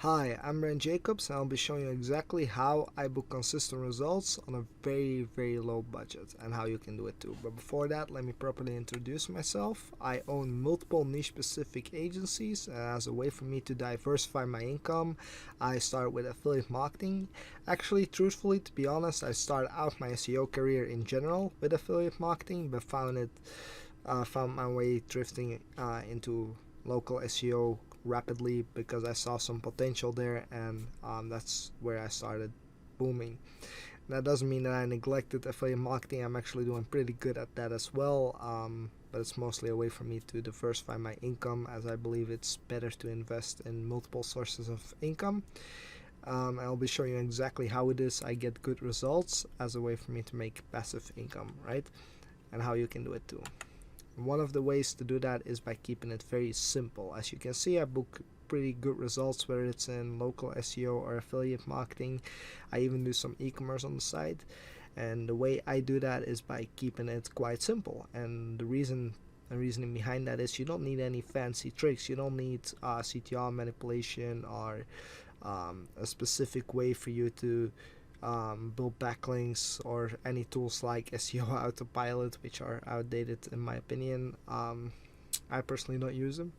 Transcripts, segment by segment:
Hi, I'm Brent Jaobs and I'll be showing you exactly how I book consistent results on a very low budget and how you can do it too. But before that, let me properly introduce myself. I own multiple niche specific agencies and as a way for me to diversify my income, I started with affiliate marketing. Actually, truthfully, to be honest, I started out my SEO career in general with affiliate marketing, but found my way drifting into local SEO rapidly because I saw some potential there, and that's where I started booming. That doesn't mean that I neglected affiliate marketing. I'm actually doing pretty good at that as well, but it's mostly a way for me to diversify my income, as I believe it's better to invest in multiple sources of income. I'll be showing you exactly how it is I get good results as a way for me to make passive income, right? And how you can do it too. One of the ways to do that is by keeping it very simple. As you can see, I book pretty good results, whether it's in local SEO or affiliate marketing. I even do some e-commerce on the side, and the way I do that is by keeping it quite simple. And the reasoning behind that is you don't need any fancy tricks. You don't need CTR manipulation or a specific way for you to build backlinks or any tools like SEO Autopilot, which are outdated in my opinion. I personally don't use them.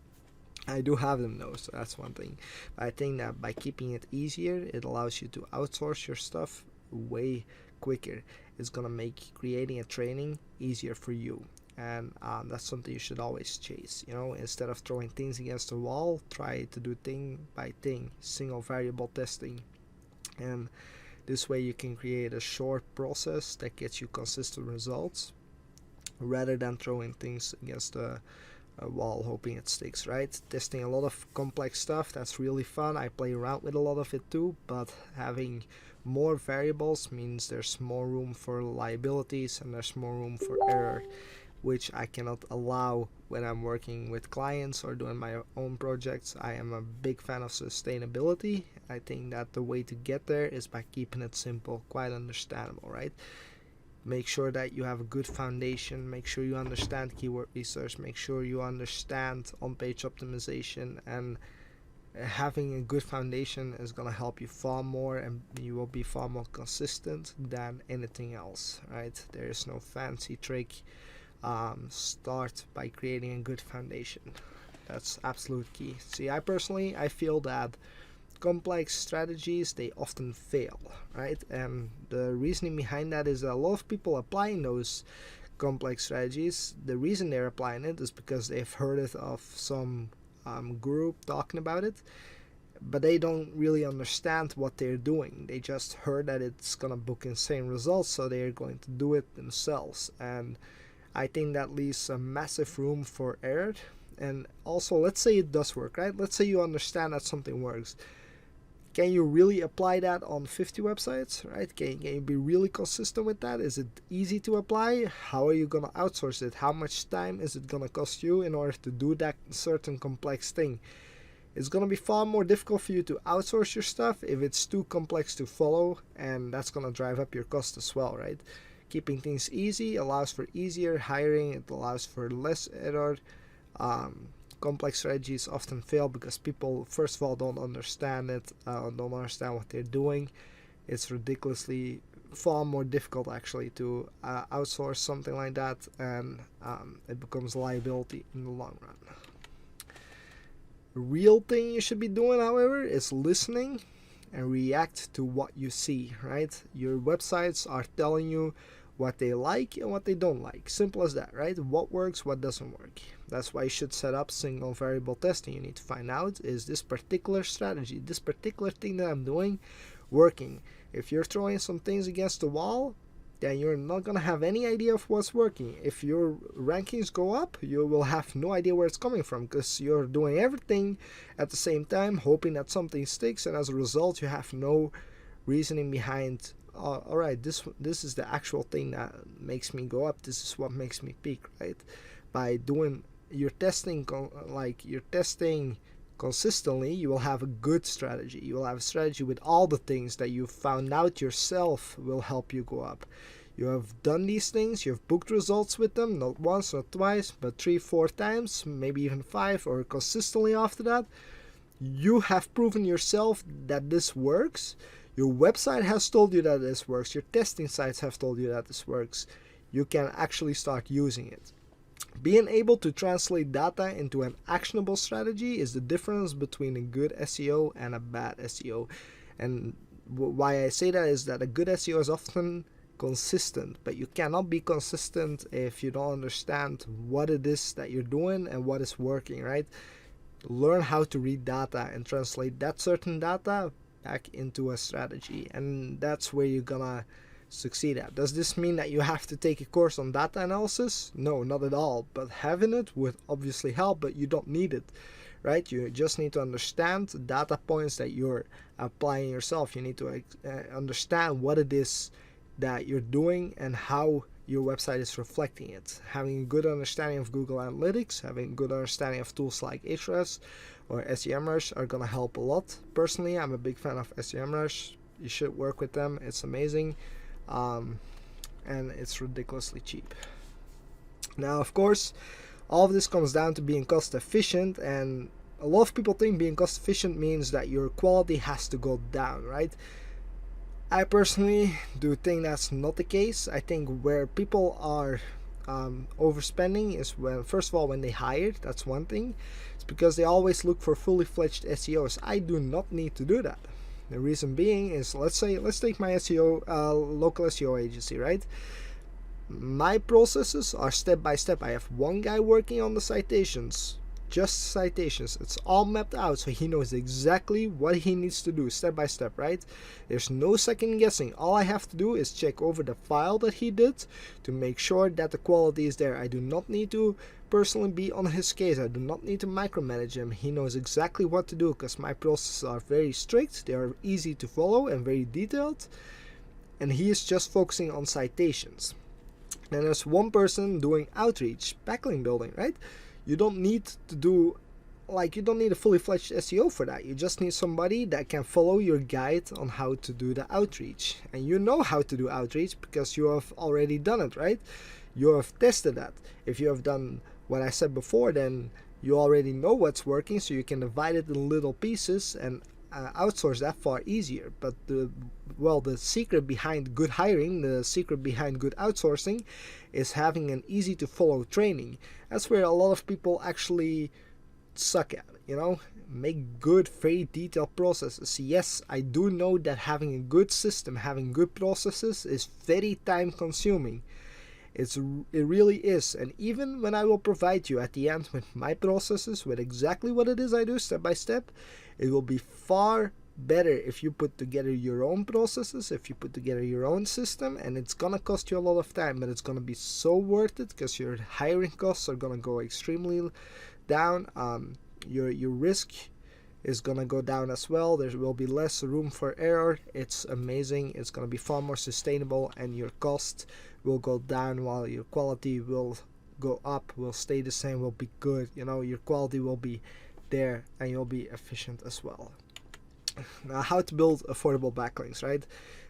I do have them though, so that's one thing. But I think that by keeping it easier, it allows you to outsource your stuff way quicker. It's gonna make creating a training easier for you. And that's something you should always chase. Instead of throwing things against the wall, try to do thing by thing, single variable testing. And this way you can create a short process that gets you consistent results rather than throwing things against a wall hoping it sticks, right? Testing a lot of complex stuff, that's really fun. I play around with a lot of it too, but having more variables means there's more room for liabilities and there's more room for error, which I cannot allow when I'm working with clients or doing my own projects. I am a big fan of sustainability. I think that the way to get there is by keeping it simple, quite understandable, right? Make sure that you have a good foundation, make sure you understand keyword research, make sure you understand on-page optimization, and having a good foundation is going to help you far more and you will be far more consistent than anything else, right? There is no fancy trick. Start by creating a good foundation. That's absolute key. See, I feel that complex strategies, they often fail, right? And the reasoning behind that is that a lot of people applying those complex strategies, the reason they're applying it is because they've heard it of some guru talking about it, but they don't really understand what they're doing. They just heard that it's gonna book insane results, so they're going to do it themselves. And I think that leaves a massive room for error. And also, let's say it does work, right? Let's say you understand that something works. Can you really apply that on 50 websites, right? Can you be really consistent with that? Is it easy to apply? How are you going to outsource it? How much time is it going to cost you in order to do that certain complex thing? It's going to be far more difficult for you to outsource your stuff if it's too complex to follow, and that's going to drive up your cost as well, right? Keeping things easy allows for easier hiring. It allows for less error. Complex strategies often fail because people, first of all, don't understand it, don't understand what they're doing. It's ridiculously far more difficult actually to outsource something like that, and it becomes a liability in the long run. The real thing you should be doing, however, is listening and react to what you see, right? Your websites are telling you what they like and what they don't like. Simple as that, right? What works, what doesn't work. That's why you should set up single variable testing. You need to find out, is this particular strategy, this particular thing that I'm doing, working? If you're throwing some things against the wall, then you're not going to have any idea of what's working. If your rankings go up, you will have no idea where it's coming from because you're doing everything at the same time, hoping that something sticks, and as a result, you have no reasoning behind, all right, this is the actual thing that makes me go up. This is what makes me peak, right? By doing your testing, consistently, you will have a good strategy. You will have a strategy with all the things that you found out yourself will help you go up. You have done these things, you have booked results with them, not once, not twice, but 3, 4 times, maybe even 5, or consistently after that. you have proven yourself that this works. Your website has told you that this works. Your testing sites have told you that this works. You can actually start using it. Being able to translate data into an actionable strategy is the difference between a good SEO and a bad SEO. And why I say that is that a good SEO is often consistent, but you cannot be consistent if you don't understand what it is that you're doing and what is working, right? Learn how to read data and translate that certain data back into a strategy, and that's where you're gonna succeed at. Does this mean that you have to take a course on data analysis? No, not at all, but having it would obviously help, but you don't need it, right? You just need to understand the data points that you're applying yourself. You need to understand what it is that you're doing and how your website is reflecting it. Having a good understanding of Google Analytics, having a good understanding of tools like Ahrefs or SEMrush are gonna help a lot. Personally, I'm a big fan of SEMrush. You should work with them. It's amazing, and it's ridiculously cheap. Now, of course, all of this comes down to being cost efficient, and a lot of people think being cost efficient means that your quality has to go down, right? I personally do think that's not the case. I think where people are overspending is when, first of all, when they hire. That's one thing. It's because they always look for fully fledged SEOs. I do not need to do that. The reason being is, let's take my SEO local SEO agency, right? My processes are step by step. I have one guy working on the citations, just citations. It's all mapped out, so he knows exactly what he needs to do step by step, right? There's no second guessing. All I have to do is check over the file that he did to make sure that the quality is there. I do not need to personally be on his case. I do not need to micromanage him. He knows exactly what to do because my processes are very strict. They are easy to follow and very detailed, and he is just focusing on citations. Then there's one person doing outreach, backlink building, right? You don't need to do, you don't need a fully fledged SEO for that. You just need somebody that can follow your guide on how to do the outreach. And you know how to do outreach because you have already done it, right? You have tested that. If you have done what I said before, then you already know what's working, so you can divide it in little pieces and outsource that far easier. But the secret behind good hiring, the secret behind good outsourcing, is having an easy to follow training. That's where a lot of people actually suck at, make good, very detailed processes. Yes, I do know that having a good system, having good processes is very time consuming. It really is. And even when I will provide you at the end with my processes, with exactly what it is I do step by step, it will be far better if you put together your own processes, if you put together your own system, and it's gonna cost you a lot of time, but it's gonna be so worth it because your hiring costs are gonna go extremely down. Your risk is gonna go down as well. There will be less room for error. It's amazing. It's gonna be far more sustainable, and your cost will go down while your quality will go up, will stay the same, will be good. Your quality will be there, and you'll be efficient as well. Now, how to build affordable backlinks, right?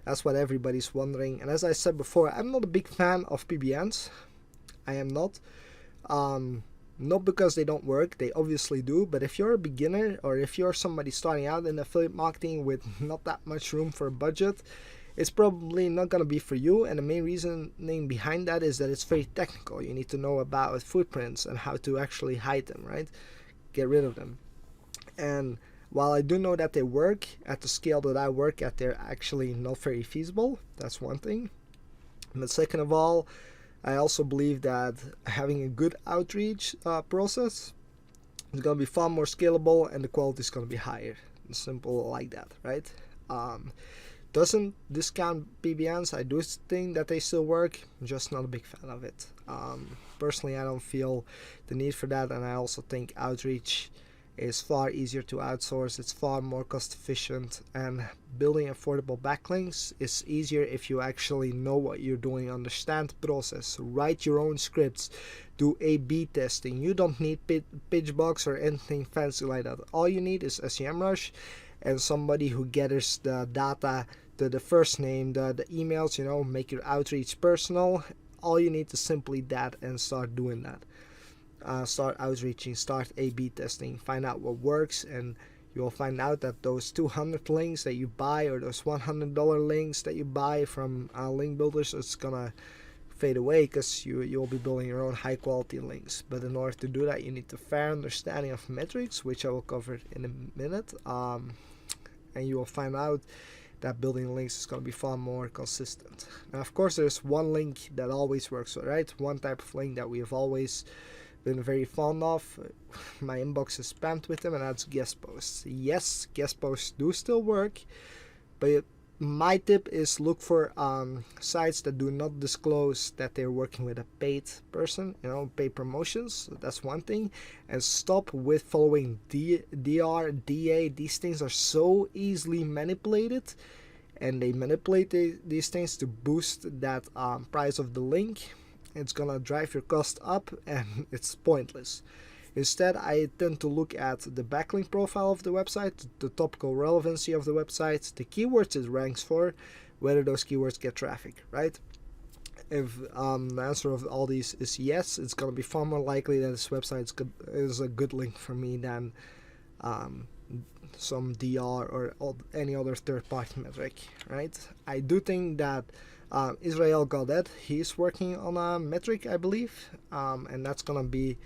That's what everybody's wondering. And as I said before, I'm not a big fan of PBNs. I am not. Not because they don't work, they obviously do, but if you're a beginner or if you're somebody starting out in affiliate marketing with not that much room for a budget, it's probably not going to be for you. And the main reasoning behind that is that it's very technical. You need to know about footprints and how to actually hide them, right? Get rid of them. And while I do know that they work at the scale that I work at, they're actually not very feasible. That's one thing. But second of all, I also believe that having a good outreach process is going to be far more scalable, and the quality is going to be higher. Simple like that, right? Doesn't discount PBNs. I do think that they still work. I'm just not a big fan of it. Personally, I don't feel the need for that, and I also think outreach is far easier to outsource. It's far more cost efficient, and building affordable backlinks is easier if you actually know what you're doing, understand the process, write your own scripts, do A/B testing. You don't need Pitchbox or anything fancy like that. All you need is SEMrush and somebody who gathers the data, the first name, the emails, make your outreach personal. All you need is simply that, and start doing that. Start outreaching, start A/B testing, find out what works, and you will find out that those 200 links that you buy, or those $100 links that you buy from link builders, it's gonna fade away, because you'll be building your own high quality links. But in order to do that, you need a fair understanding of metrics, which I will cover in a minute, and you will find out that building links is going to be far more consistent. Now, of course, there's one link that always works, right? One type of link that we have always been very fond of. My inbox is spammed with them, and that's guest posts. Yes, guest posts do still work, but my tip is look for sites that do not disclose that they're working with a paid person, paid promotions. That's one thing. And stop with following DR, DA. These things are so easily manipulated, and they manipulate these things to boost that price of the link. It's gonna drive your cost up, and it's pointless. Instead, I tend to look at the backlink profile of the website, the topical relevancy of the website, the keywords it ranks for, whether those keywords get traffic, right? If the answer of all these is yes, it's going to be far more likely that this website is a good link for me than some DR or any other third-party metric, right? I do think that Israel Gaudet, he's working on a metric, I believe, and that's going to be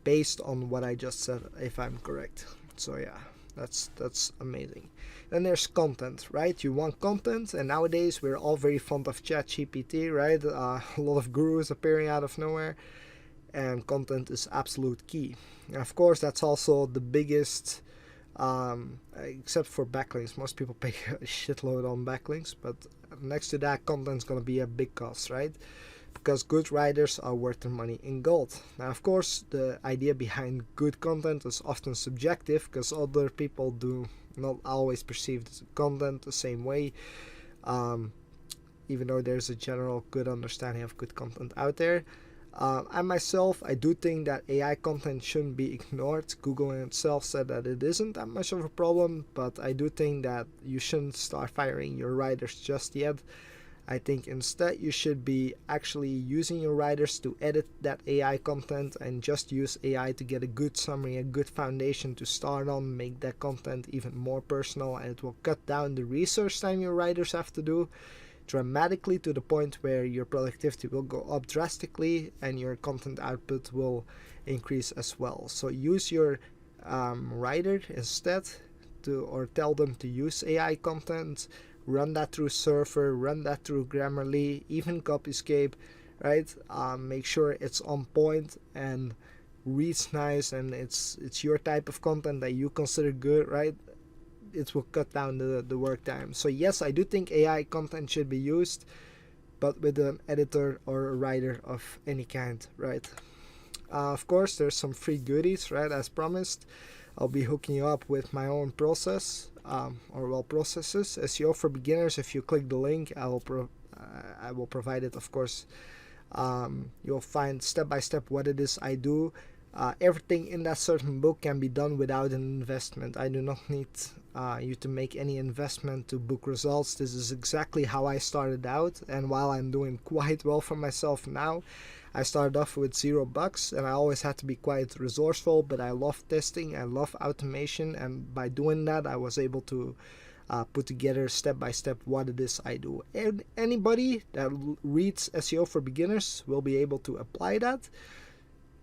based on what I just said, if I'm correct. So yeah, that's amazing. Then there's content, right? You want content, and nowadays we're all very fond of ChatGPT, right? A lot of gurus appearing out of nowhere, and content is absolute key. And of course, that's also the biggest, except for backlinks. Most people pay a shitload on backlinks, but next to that, content's gonna be a big cost, right? Because good writers are worth their money in gold. Now, of course, the idea behind good content is often subjective, because other people do not always perceive the content the same way, even though there's a general good understanding of good content out there. I myself, I do think that AI content shouldn't be ignored. Google in itself said that it isn't that much of a problem, but I do think that you shouldn't start firing your writers just yet. I think instead you should be actually using your writers to edit that AI content, and just use AI to get a good summary, a good foundation to start on, make that content even more personal, and it will cut down the research time your writers have to do dramatically, to the point where your productivity will go up drastically and your content output will increase as well. So use your writer instead or tell them to use AI content. Run that through Surfer, run that through Grammarly, even Copyscape, right? Make sure it's on point and reads nice, and it's your type of content that you consider good, right? It will cut down the work time. So yes, I do think AI content should be used, but with an editor or a writer of any kind, right? Of course, there's some free goodies, right? As promised, I'll be hooking you up with my own process, processes. SEO for beginners. If you click the link, I will provide it, of course. You'll find step by step what it is I do. Everything in that certain book can be done without an investment. I do not need you to make any investment to book results. This is exactly how I started out, and while I'm doing quite well for myself now, I started off with $0, and I always had to be quite resourceful, but I love testing, I love automation, and by doing that I was able to put together step by step what it is I do. And anybody that reads SEO for beginners will be able to apply that.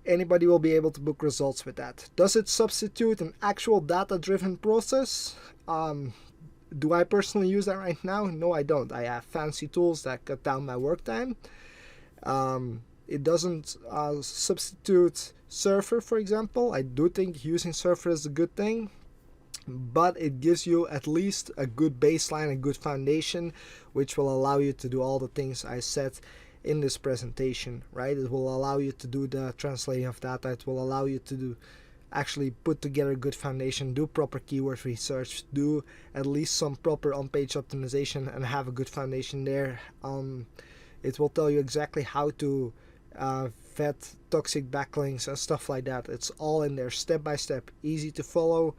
Anybody will be able to book results with that. Does it substitute an actual data-driven process? Do I personally use that right now? No, I don't. I have fancy tools that cut down my work time. It doesn't substitute Surfer, for example. I do think using Surfer is a good thing, but it gives you at least a good baseline, a good foundation, which will allow you to do all the things I said in this presentation, right? It will allow you to do the translating of data. It will allow you to actually put together a good foundation, do proper keyword research, do at least some proper on-page optimization, and have a good foundation there. It will tell you exactly how to vet toxic backlinks and stuff like that. It's all in there, step by step, easy to follow,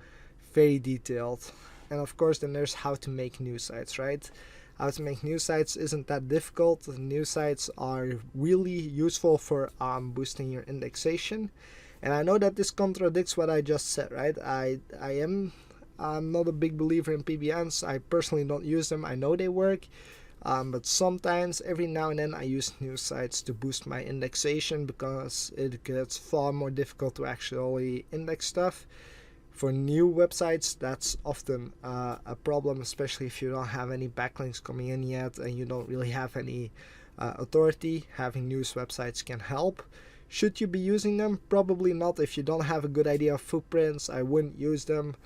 very detailed. And of course, then there's how to make new sites, right? How to make new sites isn't that difficult. New sites are really useful for boosting your indexation. And I know that this contradicts what I just said, right? I am I'm not a big believer in PBNs. I personally don't use them. I know they work, but sometimes, every now and then, I use news sites to boost my indexation because it gets far more difficult to actually index stuff. For new websites, that's often a problem, especially if you don't have any backlinks coming in yet and you don't really have any authority. Having news websites can help. Should you be using them? Probably not. If you don't have a good idea of footprints, I wouldn't use them.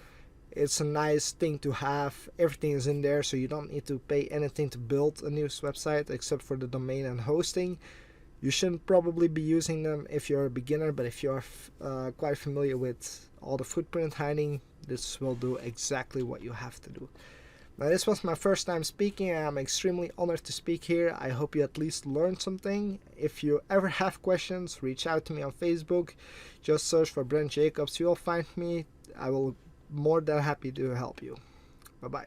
It's a nice thing to have. Everything is in there, so you don't need to pay anything to build a news website except for the domain and hosting. You shouldn't probably be using them if you're a beginner, but if you're quite familiar with all the footprint hiding, this will do exactly what you have to do. Now, this was my first time speaking, and I'm extremely honored to speak here. I hope you at least learned something. If you ever have questions, reach out to me on Facebook. Just search for Brent Jaobs. You'll find me. I will be more than happy to help you. Bye-bye.